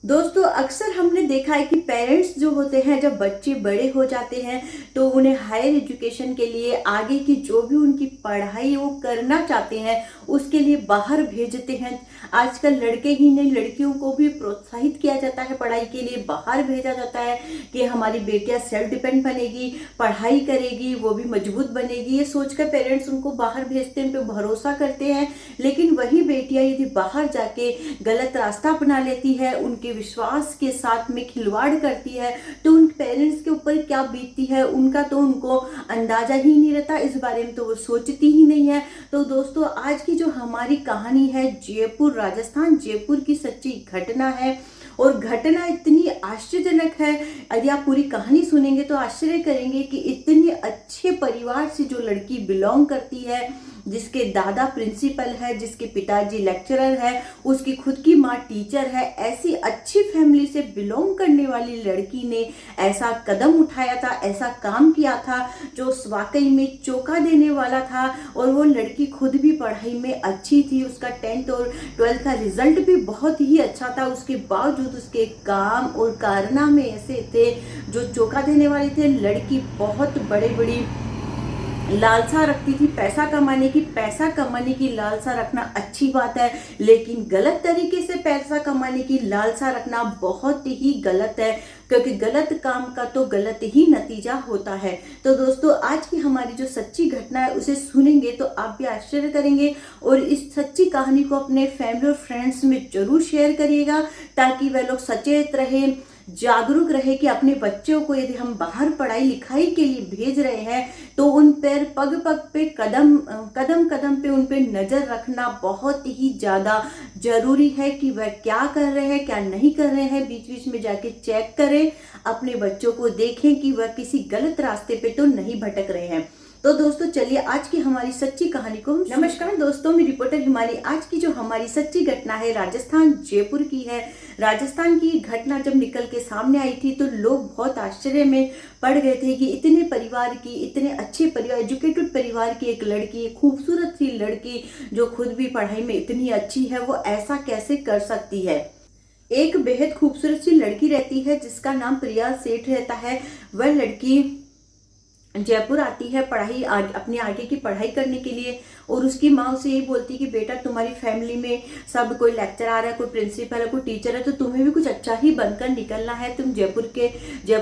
दोस्तों अक्सर हमने देखा है कि पेरेंट्स जो होते हैं जब बच्चे बड़े हो जाते हैं तो उन्हें हायर एजुकेशन के लिए आगे की जो भी उनकी पढ़ाई वो करना चाहते हैं उसके लिए बाहर भेजते हैं। आजकल लड़के ही नहीं लड़कियों को भी प्रोत्साहित किया जाता है, पढ़ाई के लिए बाहर भेजा जाता है कि हमारी बेटियां सेल्फ डिपेंड बनेगी, पढ़ाई करेगी, वो भी मजबूत बनेगी। ये सोचकर पेरेंट्स उनको बाहर भेजते हैं, उन पर भरोसा करते हैं। लेकिन वही बेटियां यदि बाहर जाके गलत रास्ता अपना लेती है, उनके विश्वास के साथ में खिलवाड़ करती है, तो उन पेरेंट्स के ऊपर क्या बीतती है उनका तो उनको अंदाजा ही नहीं रहता, इस बारे में तो वो सोचती ही नहीं है। तो दोस्तों आज की जो हमारी कहानी है जयपुर राजस्थान, जयपुर की सच्ची घटना है। और घटना इतनी आश्चर्यजनक है, यदि आप पूरी कहानी सुनेंगे तो आश्चर्य करेंगे कि इतने अच्छे परिवार से जो लड़की बिलोंग करती है, जिसके दादा प्रिंसिपल है, जिसके पिताजी लेक्चरर है, उसकी खुद की माँ टीचर है, ऐसी अच्छी फैमिली से बिलोंग करने वाली लड़की ने ऐसा कदम उठाया था, ऐसा काम किया था जो वाकई में चौंका देने वाला था। और वो लड़की खुद भी पढ़ाई में अच्छी थी, उसका 10th और 12th का रिजल्ट भी बहुत ही अच्छा था। उसके बावजूद उसके काम और कारनामे ऐसे थे जो चौंका देने वाले थे। लड़की बहुत बड़े बड़ी लालसा रखती थी पैसा कमाने की। पैसा कमाने की लालसा रखना अच्छी बात है, लेकिन गलत तरीके से पैसा कमाने की लालसा रखना बहुत ही गलत है, क्योंकि गलत काम का तो गलत ही नतीजा होता है। तो दोस्तों आज की हमारी जो सच्ची घटना है उसे सुनेंगे तो आप भी आश्चर्य करेंगे, और इस सच्ची कहानी को अपने फैमिली और फ्रेंड्स में जरूर शेयर करिएगा ताकि वह लोग सचेत रहे, जागरूक रहे कि अपने बच्चों को यदि हम बाहर पढ़ाई लिखाई के लिए भेज रहे हैं तो उन पर पग पग पे कदम कदम कदम पे उन पे नजर रखना बहुत ही ज्यादा जरूरी है कि वह क्या कर रहे हैं क्या नहीं कर रहे हैं। बीच बीच में जाके चेक करें, अपने बच्चों को देखें कि वह किसी गलत रास्ते पे तो नहीं भटक रहे हैं। तो दोस्तों चलिए आज की हमारी सच्ची कहानी को। नमस्कार दोस्तों, मैं रिपोर्टर हिमानी। आज की जो हमारी सच्ची घटना है राजस्थान जयपुर की है। राजस्थान की घटना जब निकल के सामने आई थी तो लोग बहुत आश्चर्य में पड़ गए थे कि इतने परिवार की, इतने अच्छे परिवार, एजुकेटेड परिवार की एक लड़की, खूबसूरत सी लड़की जो खुद भी पढ़ाई में इतनी अच्छी है, वो ऐसा कैसे कर सकती है। एक बेहद खूबसूरत सी लड़की रहती है जिसका नाम प्रिया सेठ रहता है। वह लड़की जयपुर आती है अपनी आगे की पढ़ाई करने के लिए, और उसकी माँ उसे यही बोलती है कि बेटा तुम्हारी फैमिली में सब कोई लेक्चर आ रहा है, कोई प्रिंसिपल है, कोई टीचर है, तो तुम्हें भी कुछ अच्छा ही बनकर निकलना है। तुम जयपुर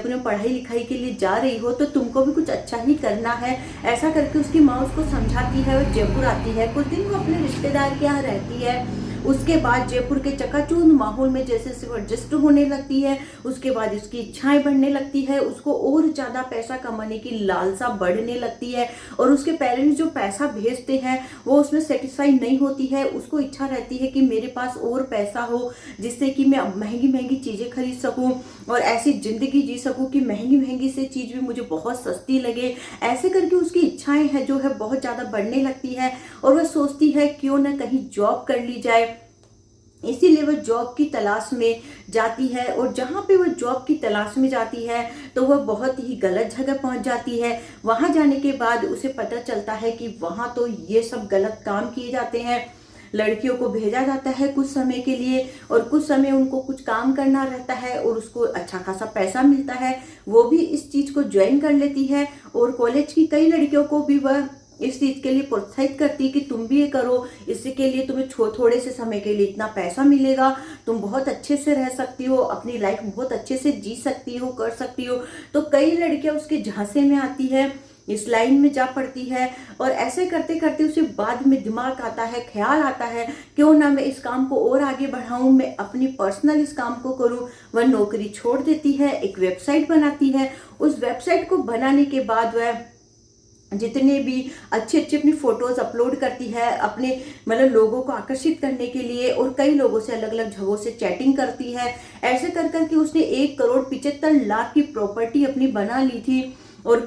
में पढ़ाई लिखाई के लिए जा रही हो तो तुमको भी कुछ अच्छा ही करना है। ऐसा करके उसकी माँ उसको समझाती है। वो जयपुर आती है, कुछ दिन वो अपने रिश्तेदार के यहाँ रहती है। उसके बाद जयपुर के चकाचौंध माहौल में जैसे से वो एडजस्ट होने लगती है, उसके बाद उसकी इच्छाएं बढ़ने लगती है, उसको और ज्यादा पैसा कमाने की लालसा बढ़ने लगती है। और उसके पेरेंट्स जो पैसा भेजते हैं वो उसमें सेटिस्फाई नहीं होती है। उसको इच्छा रहती है कि मेरे पास और पैसा हो जिससे कि मैं महंगी महंगी चीजें खरीद सकूं और ऐसी जिंदगी जी सकूं कि महंगी महंगी से चीज भी मुझे बहुत सस्ती लगे। ऐसे करके उसकी इच्छाएं है जो है बहुत ज्यादा बढ़ने लगती है, और वह सोचती है क्यों ना कहीं जॉब कर ली जाए। इसीलिए वह जॉब की तलाश में जाती है, और जहाँ पे वह जॉब की तलाश में जाती है तो वह बहुत ही गलत जगह पहुंच जाती है। वहां जाने के बाद उसे पता चलता है कि वहां तो ये सब गलत काम किए जाते हैं। लड़कियों को भेजा जाता है कुछ समय के लिए, और कुछ समय उनको कुछ काम करना रहता है और उसको अच्छा खासा पैसा मिलता है। वो भी इस चीज को ज्वाइन कर लेती है, और कॉलेज की कई लड़कियों को भी वह इस चीज के लिए प्रोत्साहित करती है कि तुम भी ये करो, इसके लिए तुम्हें थोड़े से समय के लिए इतना पैसा मिलेगा, तुम बहुत अच्छे से रह सकती हो, अपनी लाइफ बहुत अच्छे से जी सकती हो, कर सकती हो। तो कई लड़कियां उसके झांसे में आती है, इस लाइन में जा पड़ती है, और ऐसे करते करते उसे बाद में दिमाग आता है, ख्याल आता है क्यों ना मैं इस काम को और आगे बढ़ाऊं, मैं अपनी पर्सनल इस काम को करूं। वह नौकरी छोड़ देती है, एक वेबसाइट बनाती है। उस वेबसाइट को बनाने के बाद वह जितने भी अच्छे अच्छे अपनी फोटोज अपलोड करती है अपने मतलब लोगों को आकर्षित करने के लिए, और कई लोगों से अलग अलग जगहों से चैटिंग करती है। ऐसे कर करके उसने 1,75,00,000 की प्रॉपर्टी अपनी बना ली थी, और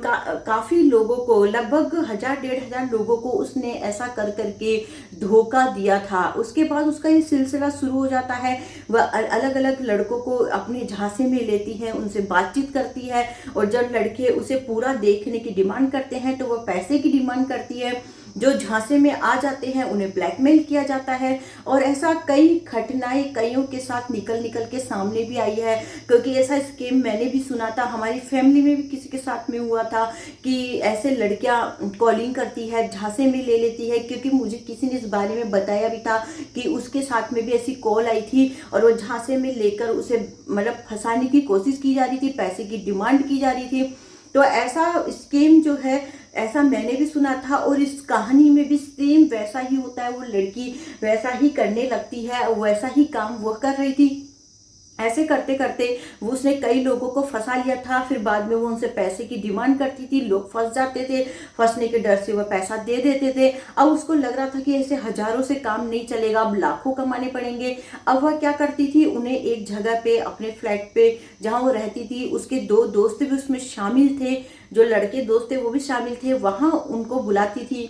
काफी लोगों को, लगभग 1,000-1,500 लोगों को उसने ऐसा कर करके धोखा दिया था। उसके बाद उसका ये सिलसिला शुरू हो जाता है। वह अलग अलग लड़कों को अपने झांसे में लेती है, उनसे बातचीत करती है, और जब लड़के उसे पूरा देखने की डिमांड करते हैं तो वह पैसे की डिमांड करती है। जो झांसे में आ जाते हैं उन्हें ब्लैकमेल किया जाता है। और ऐसा कई घटनाएं कईयों के साथ निकल निकल के सामने भी आई है, क्योंकि ऐसा स्कीम मैंने भी सुना था, हमारी फैमिली में भी किसी के साथ में हुआ था कि ऐसे लड़कियां कॉलिंग करती है, झांसे में ले लेती है। क्योंकि मुझे किसी ने इस बारे में बताया भी था कि उसके साथ में भी ऐसी कॉल आई थी और वो झांसे में लेकर उसे मतलब फंसाने की कोशिश की जा रही थी, पैसे की डिमांड की जा रही थी। तो ऐसा स्कीम जो है ऐसा मैंने भी सुना था, और इस कहानी में भी सेम वैसा ही होता है, वो लड़की वैसा ही करने लगती है, वैसा ही काम वो कर रही थी। ऐसे करते करते वो उसने कई लोगों को फंसा लिया था। फिर बाद में वो उनसे पैसे की डिमांड करती थी, लोग फंस जाते थे, फंसने के डर से वह पैसा दे देते थे। अब उसको लग रहा था कि ऐसे हजारों से काम नहीं चलेगा, अब लाखों कमाने पड़ेंगे। अब वह क्या करती थी, उन्हें एक जगह पे अपने फ्लैट पे जहाँ वो रहती थी, उसके 2 दोस्त भी उसमें शामिल थे, जो लड़के दोस्त थे वो भी शामिल थे, वहाँ उनको बुलाती थी।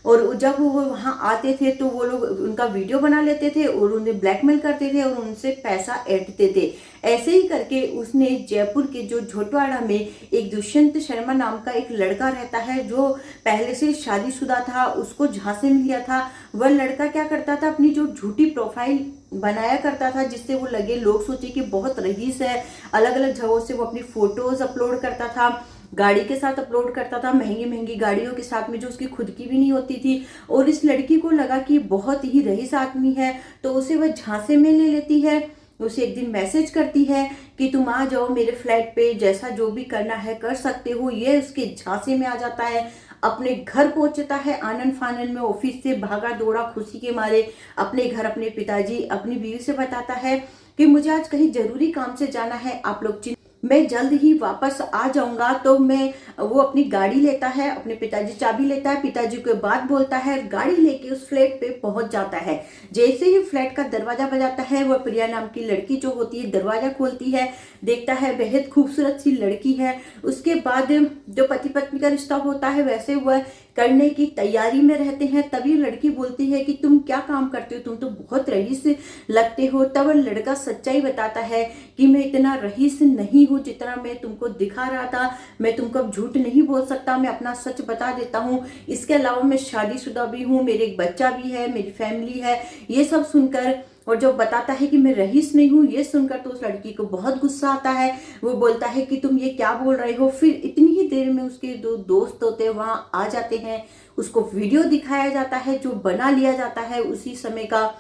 और जब वो वहाँ आते थे तो वो लोग उनका वीडियो बना लेते थे और उन्हें ब्लैकमेल करते थे और उनसे पैसा ऐंठते थे। ऐसे ही करके उसने जयपुर के जो झोटवाड़ा में एक दुष्यंत शर्मा नाम का एक लड़का रहता है, जो पहले से शादीशुदा था, उसको झांसे में लिया था। वह लड़का क्या करता था, अपनी जो झूठी प्रोफाइल बनाया करता था जिससे वो लगे, लोग सोचे कि बहुत रईस है, अलग अलग जगहों से वो अपनी फोटोज अपलोड करता था, गाड़ी के साथ अपलोड करता था, महंगी महंगी गाड़ियों के साथ में जो उसकी खुद की भी नहीं होती थी। और इस लड़की को लगा कि बहुत ही रईस आदमी है, तो उसे वह झांसे में ले लेती है। उसे एक दिन मैसेज करती है कि तुम आ जाओ मेरे फ्लैट पे, जैसा जो भी करना है कर सकते हो। ये उसके झांसे में आ जाता है, अपने घर पहुंचता है आनन फानन में, ऑफिस से भागा दौड़ा खुशी के मारे अपने घर, अपने पिताजी अपनी बीवी से बताता है कि मुझे आज कहीं जरूरी काम से जाना है, आप लोग मैं जल्द ही वापस आ जाऊंगा। तो वो अपनी गाड़ी लेता है, अपने पिताजी चाबी लेता है, पिताजी को बात बोलता है, गाड़ी लेके उस फ्लैट पे पहुंच जाता है। जैसे ही फ्लैट का दरवाजा बजाता है, वह प्रिया नाम की लड़की जो होती है दरवाजा खोलती है, देखता है बेहद खूबसूरत सी लड़की है। उसके बाद जो पति पत्नी का रिश्ता होता है वैसे वह करने की तैयारी में रहते हैं। तभी लड़की बोलती है कि तुम क्या काम करते हो, तुम तो बहुत रईस लगते हो। तब लड़का सच्चाई बताता है कि मैं इतना रईस नहीं हूँ जितना मैं तुमको दिखा रहा था, मैं तुमको अब झूठ नहीं बोल सकता, मैं अपना सच बता देता हूँ। इसके अलावा मैं शादीशुदा भी हूँ, मेरे एक बच्चा भी है, मेरी फैमिली है। ये सब सुनकर और जो बताता है कि मैं रईस नहीं हूँ, ये सुनकर तो उस लड़की को बहुत गुस्सा आता है। वो बोलता है कि तुम ये क्या बोल रहे हो। फिर इतनी ही देर में उसके 2 दोस्त होते हैं वहां आ जाते हैं, उसको वीडियो दिखाया जाता है जो बना लिया जाता है उसी समय का,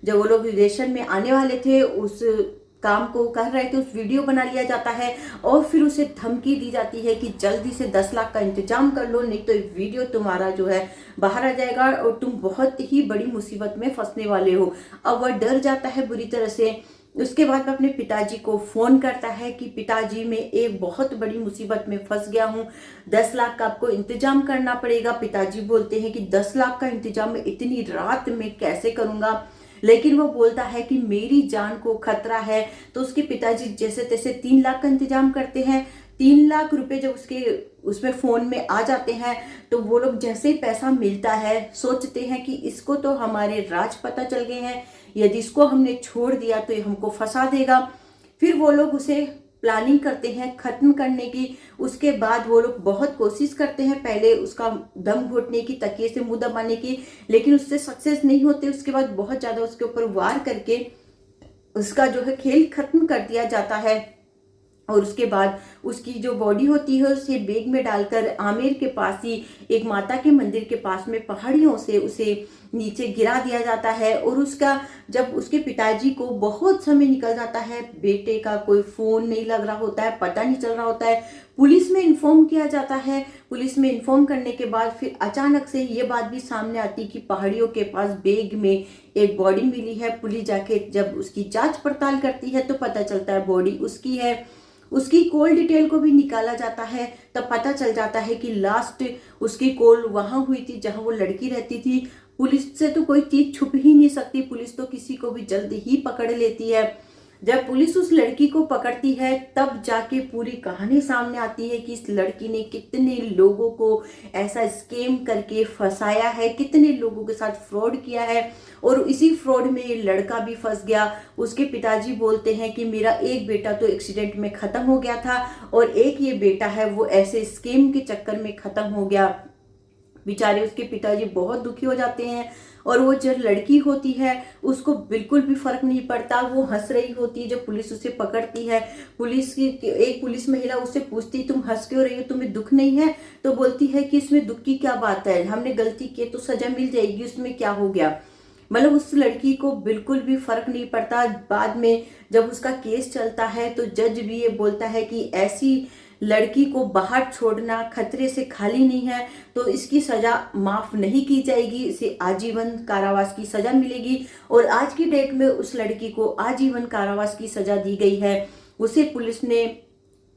जब वो लोग रिलेशन में आने वाले थे उस काम को कर रहे थे, उस वीडियो बना लिया जाता है। और फिर उसे धमकी दी जाती है कि जल्दी से 10 लाख का इंतजाम कर लो, नहीं तो वीडियो तुम्हारा जो है बाहर आ जाएगा और तुम बहुत ही बड़ी मुसीबत में फंसने वाले हो। अब वह डर जाता है बुरी तरह से। उसके बाद अपने पिताजी को फोन करता है कि पिताजी मैं एक बहुत बड़ी मुसीबत में फंस गया हूँ, 10 लाख का आपको इंतजाम करना पड़ेगा। पिताजी बोलते हैं कि 10 लाख का इंतजाम मैं इतनी रात में कैसे करूंगा, लेकिन वो बोलता है कि मेरी जान को खतरा है। तो उसके पिताजी जैसे तैसे 3 लाख का इंतजाम करते हैं। 3 लाख रुपए जब उसमें फोन में आ जाते हैं तो वो लोग जैसे ही पैसा मिलता है सोचते हैं कि इसको तो हमारे राज पता चल गए हैं, यदि इसको हमने छोड़ दिया तो ये हमको फंसा देगा। फिर वो लोग उसे प्लानिंग करते हैं खत्म करने की। उसके बाद वो लोग बहुत कोशिश करते हैं, पहले उसका दम घोटने की, तकिए से मुंह दबाने की, लेकिन उससे सक्सेस नहीं होते। उसके बाद बहुत ज्यादा उसके ऊपर वार करके उसका जो है खेल खत्म कर दिया जाता है। और उसके बाद उसकी जो बॉडी होती है उसे बैग में डालकर आमेर के पास ही एक माता के मंदिर के पास में पहाड़ियों से उसे नीचे गिरा दिया जाता है। और उसका जब उसके पिताजी को बहुत समय निकल जाता है, बेटे का कोई फोन नहीं लग रहा होता है, पता नहीं चल रहा होता है, पुलिस में इन्फॉर्म किया जाता है। पुलिस में इन्फॉर्म करने के बाद फिर अचानक से ये बात भी सामने आती कि पहाड़ियों के पास बैग में एक बॉडी मिली है। पुलिस जाके जब उसकी जांच पड़ताल करती है तो पता चलता है बॉडी उसकी है। उसकी कॉल डिटेल को भी निकाला जाता है, तब पता चल जाता है कि लास्ट उसकी कॉल वहां हुई थी जहां वो लड़की रहती थी। पुलिस से तो कोई चीज छुप ही नहीं सकती, पुलिस तो किसी को भी जल्दी ही पकड़ लेती है। जब पुलिस उस लड़की को पकड़ती है तब जाके पूरी कहानी सामने आती है कि इस लड़की ने कितने लोगों को ऐसा स्कैम करके फंसाया है, कितने लोगों के साथ फ्रॉड किया है। और इसी फ्रॉड में ये लड़का भी फंस गया। उसके पिताजी बोलते हैं कि मेरा एक बेटा तो एक्सीडेंट में खत्म हो गया था और एक ये बेटा है वो ऐसे स्कैम के चक्कर में खत्म हो गया। बेचारे उसके पिताजी बहुत दुखी हो जाते हैं। और वो जो लड़की होती है उसको बिल्कुल भी फर्क नहीं पड़ता, वो हंस रही होती है जब पुलिस उसे पकड़ती है। एक पुलिस महिला उससे पूछती तुम हंस क्यों रही हो, तुम्हें दुख नहीं है? तो बोलती है कि इसमें दुख की क्या बात है, हमने गलती की तो सजा मिल जाएगी, उसमें क्या हो गया। मतलब उस लड़की को बिल्कुल भी फर्क नहीं पड़ता। बाद में जब उसका केस चलता है तो जज भी ये बोलता है कि ऐसी लड़की को बाहर छोड़ना खतरे से खाली नहीं है, तो इसकी सजा माफ नहीं की जाएगी, इसे आजीवन कारावास की सजा मिलेगी। और आज की डेट में उस लड़की को आजीवन कारावास की सजा दी गई है। उसे पुलिस ने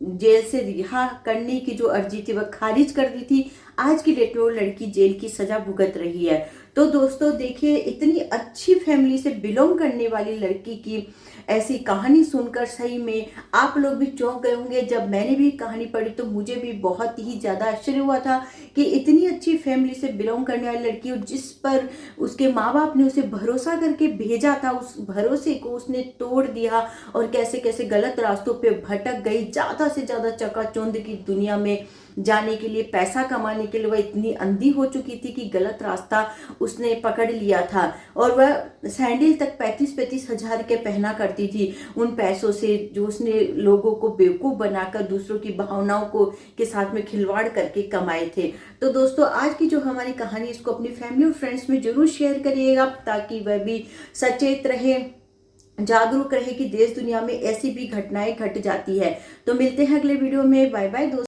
जेल से रिहा करने की जो अर्जी थी वह खारिज कर दी थी। आज की डेट में वो लड़की जेल की सजा भुगत रही है। तो दोस्तों देखिए, इतनी अच्छी फैमिली से बिलोंग करने वाली लड़की की ऐसी कहानी सुनकर सही में आप लोग भी चौंक गए होंगे। जब मैंने भी कहानी पढ़ी तो मुझे भी बहुत ही ज़्यादा आश्चर्य हुआ था कि इतनी अच्छी फैमिली से बिलोंग करने वाली लड़की, और जिस पर उसके माँ बाप ने उसे भरोसा करके भेजा था, उस भरोसे को उसने तोड़ दिया और कैसे कैसे गलत रास्तों पे भटक गई। ज़्यादा से ज़्यादा चकाचौंध की दुनिया में जाने के लिए, पैसा कमाने के लिए वह इतनी अंधी हो चुकी थी कि गलत रास्ता उसने पकड़ लिया था। और वह सैंडल तक 35-35 हजार के पहना करती थी। उन पैसों से जो उसने लोगों को बेवकूफ़ बनाकर दूसरों की भावनाओं को के साथ में खिलवाड़ करके कमाए थे। तो दोस्तों आज की जो हमारी कहानी, इसको अपनी फैमिली और फ्रेंड्स में जरूर शेयर करिएगा ताकि वह भी सचेत रहे, जागरूक रहे कि देश दुनिया में ऐसी भी घटनाएं घट जाती है। तो मिलते हैं अगले वीडियो में। बाय बाय दोस्तों।